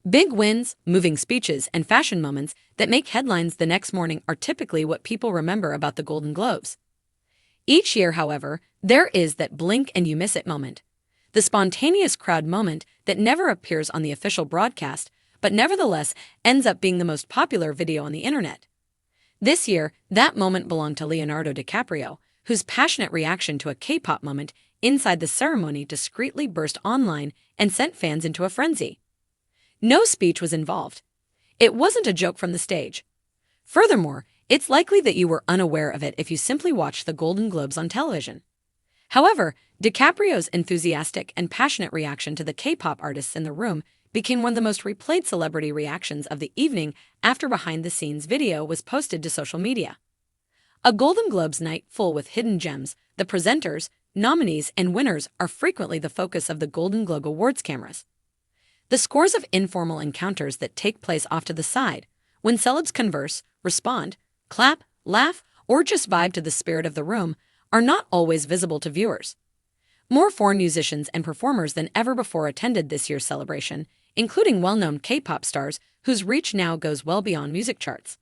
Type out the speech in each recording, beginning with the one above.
Big wins, moving speeches, and fashion moments that make headlines the next morning are typically what people remember about the Golden Globes. Each year, however, there is that blink and you miss it moment. The spontaneous crowd moment that never appears on the official broadcast, but nevertheless ends up being the most popular video on the internet. This year, that moment belonged to Leonardo DiCaprio, whose passionate reaction to a K-pop moment inside the ceremony discreetly burst online and sent fans into a frenzy. No speech was involved. It wasn't a joke from the stage. Furthermore, it's likely that you were unaware of it if you simply watched the Golden Globes on television. However, DiCaprio's enthusiastic and passionate reaction to the K-pop artists in the room became one of the most replayed celebrity reactions of the evening after behind-the-scenes video was posted to social media. A Golden Globes night full with hidden gems, the presenters, nominees, and winners are frequently the focus of the Golden Globe Awards cameras. The scores of informal encounters that take place off to the side, when celebs converse, respond, clap, laugh, or just vibe to the spirit of the room, are not always visible to viewers. More foreign musicians and performers than ever before attended this year's celebration, including well-known K-pop stars whose reach now goes well beyond music charts.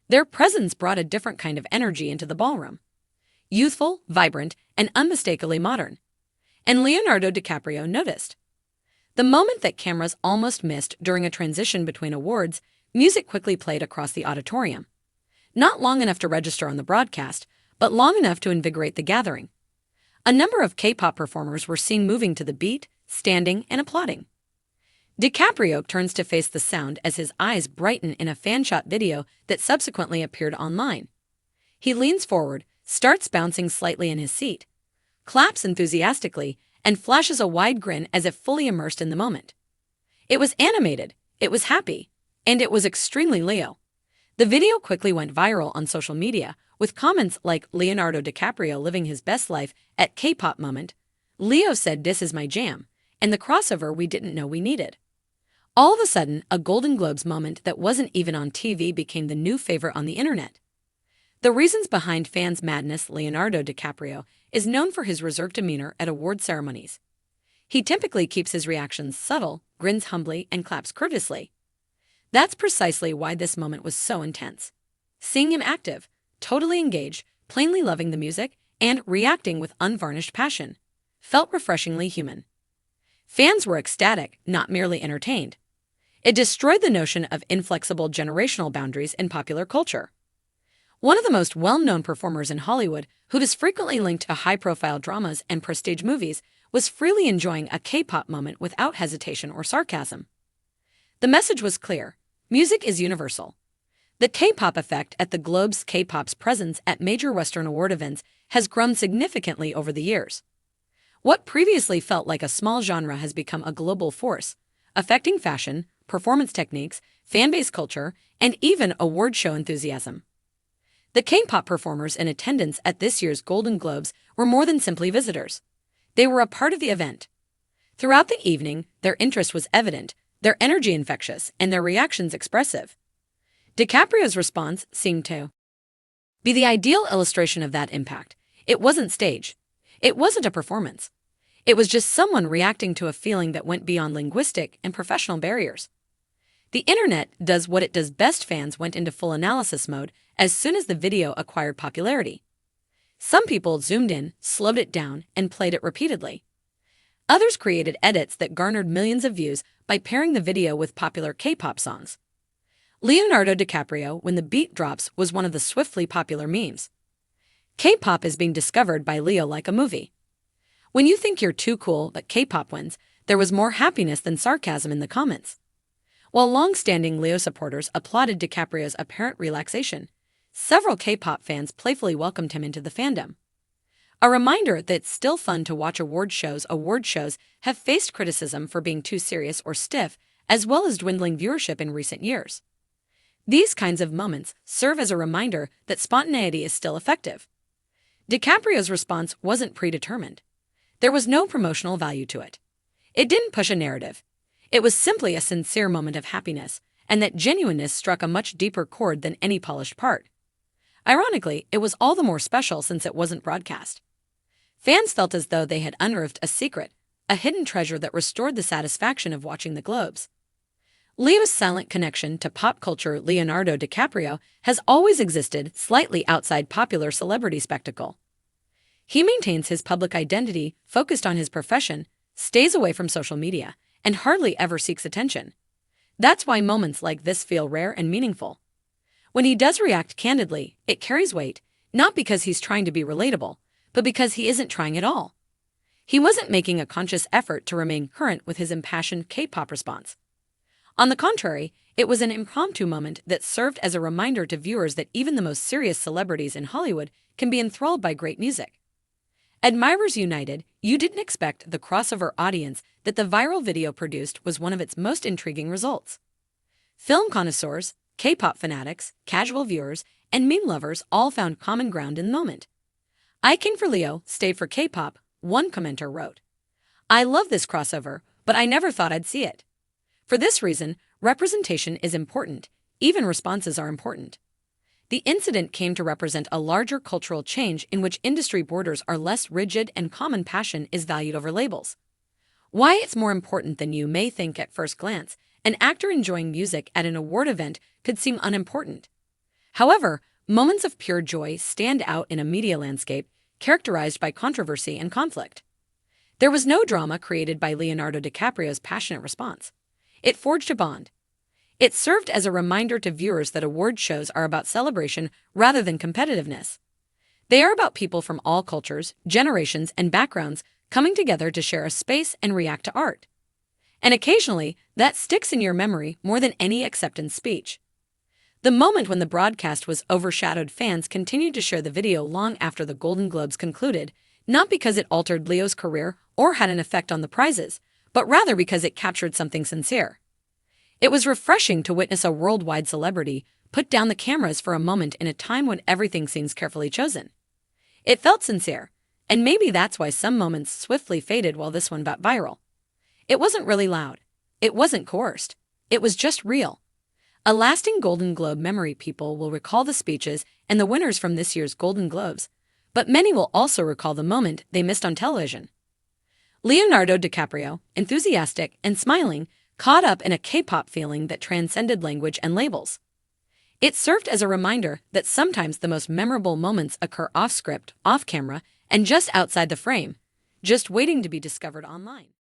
Their presence brought a different kind of energy into the ballroom. Youthful, vibrant, and unmistakably modern. And Leonardo DiCaprio noticed. The moment that cameras almost missed during a transition between awards, music quickly played across the auditorium. Not long enough to register on the broadcast, but long enough to invigorate the gathering. A number of K-pop performers were seen moving to the beat, standing, and applauding. DiCaprio turns to face the sound as his eyes brighten in a fan-shot video that subsequently appeared online. He leans forward, starts bouncing slightly in his seat, claps enthusiastically, and flashes a wide grin as if fully immersed in the moment. It was animated, it was happy, and it was extremely Leo. The video quickly went viral on social media, with comments like Leonardo DiCaprio living his best life at K-pop moment, Leo said this is my jam, and the crossover we didn't know we needed. All of a sudden, a Golden Globes moment that wasn't even on TV became the new favorite on the internet. The reasons behind fans' madness. Leonardo DiCaprio is known for his reserved demeanor at award ceremonies. He typically keeps his reactions subtle, grins humbly, and claps courteously. That's precisely why this moment was so intense. Seeing him active, totally engaged, plainly loving the music, and reacting with unvarnished passion felt refreshingly human. Fans were ecstatic, not merely entertained. It destroyed the notion of inflexible generational boundaries in popular culture. One of the most well-known performers in Hollywood, who is frequently linked to high-profile dramas and prestige movies, was freely enjoying a K-pop moment without hesitation or sarcasm. The message was clear. Music is universal. The K-pop effect at the Globes. K-pop's presence at major Western award events has grown significantly over the years. What previously felt like a small genre has become a global force, affecting fashion, performance techniques, fan-base culture, and even award show enthusiasm. The K-pop performers in attendance at this year's Golden Globes were more than simply visitors. They were a part of the event. Throughout the evening, their interest was evident, their energy infectious, and their reactions expressive. DiCaprio's response seemed to be the ideal illustration of that impact. It wasn't staged. It wasn't a performance. It was just someone reacting to a feeling that went beyond linguistic and professional barriers. The internet does what it does best. Fans went into full analysis mode as soon as the video acquired popularity. Some people zoomed in, slowed it down, and played it repeatedly. Others created edits that garnered millions of views by pairing the video with popular K-pop songs. Leonardo DiCaprio, when the beat drops, was one of the swiftly popular memes. K-pop is being discovered by Leo like a movie. When you think you're too cool but K-pop wins, there was more happiness than sarcasm in the comments. While long-standing Leo supporters applauded DiCaprio's apparent relaxation, several K-pop fans playfully welcomed him into the fandom. A reminder that it's still fun to watch award shows. Award shows have faced criticism for being too serious or stiff, as well as dwindling viewership in recent years. These kinds of moments serve as a reminder that spontaneity is still effective. DiCaprio's response wasn't predetermined. There was no promotional value to it. It didn't push a narrative. It was simply a sincere moment of happiness, and that genuineness struck a much deeper chord than any polished part. Ironically, it was all the more special since it wasn't broadcast. Fans felt as though they had unearthed a secret, a hidden treasure that restored the satisfaction of watching the Globes. Leo's silent connection to pop culture Leonardo DiCaprio has always existed slightly outside popular celebrity spectacle. He maintains his public identity focused on his profession, stays away from social media, and hardly ever seeks attention. That's why moments like this feel rare and meaningful. When he does react candidly, it carries weight, not because he's trying to be relatable, but because he isn't trying at all. He wasn't making a conscious effort to remain current with his impassioned K-pop response. On the contrary, it was an impromptu moment that served as a reminder to viewers that even the most serious celebrities in Hollywood can be enthralled by great music. Admirers united, you didn't expect the crossover audience that the viral video produced was one of its most intriguing results. Film connoisseurs, K-pop fanatics, casual viewers, and meme lovers all found common ground in the moment. "I came for Leo, stayed for K-pop," one commenter wrote. "I love this crossover, but I never thought I'd see it." For this reason, representation is important, even responses are important. The incident came to represent a larger cultural change in which industry borders are less rigid and common passion is valued over labels. Why it's more important than you may think at first glance, an actor enjoying music at an award event could seem unimportant. However, moments of pure joy stand out in a media landscape characterized by controversy and conflict. There was no drama created by Leonardo DiCaprio's passionate response. It forged a bond. It served as a reminder to viewers that award shows are about celebration rather than competitiveness. They are about people from all cultures, generations, and backgrounds coming together to share a space and react to art. And occasionally, that sticks in your memory more than any acceptance speech. The moment when the broadcast was overshadowed, fans continued to share the video long after the Golden Globes concluded, not because it altered Leo's career or had an effect on the prizes, but rather because it captured something sincere. It was refreshing to witness a worldwide celebrity put down the cameras for a moment in a time when everything seems carefully chosen. It felt sincere, and maybe that's why some moments swiftly faded while this one got viral. It wasn't really loud. It wasn't coerced. It was just real. A lasting Golden Globe memory. People will recall the speeches and the winners from this year's Golden Globes, but many will also recall the moment they missed on television. Leonardo DiCaprio, enthusiastic and smiling, caught up in a K-pop feeling that transcended language and labels. It served as a reminder that sometimes the most memorable moments occur off-script, off-camera, and just outside the frame, just waiting to be discovered online.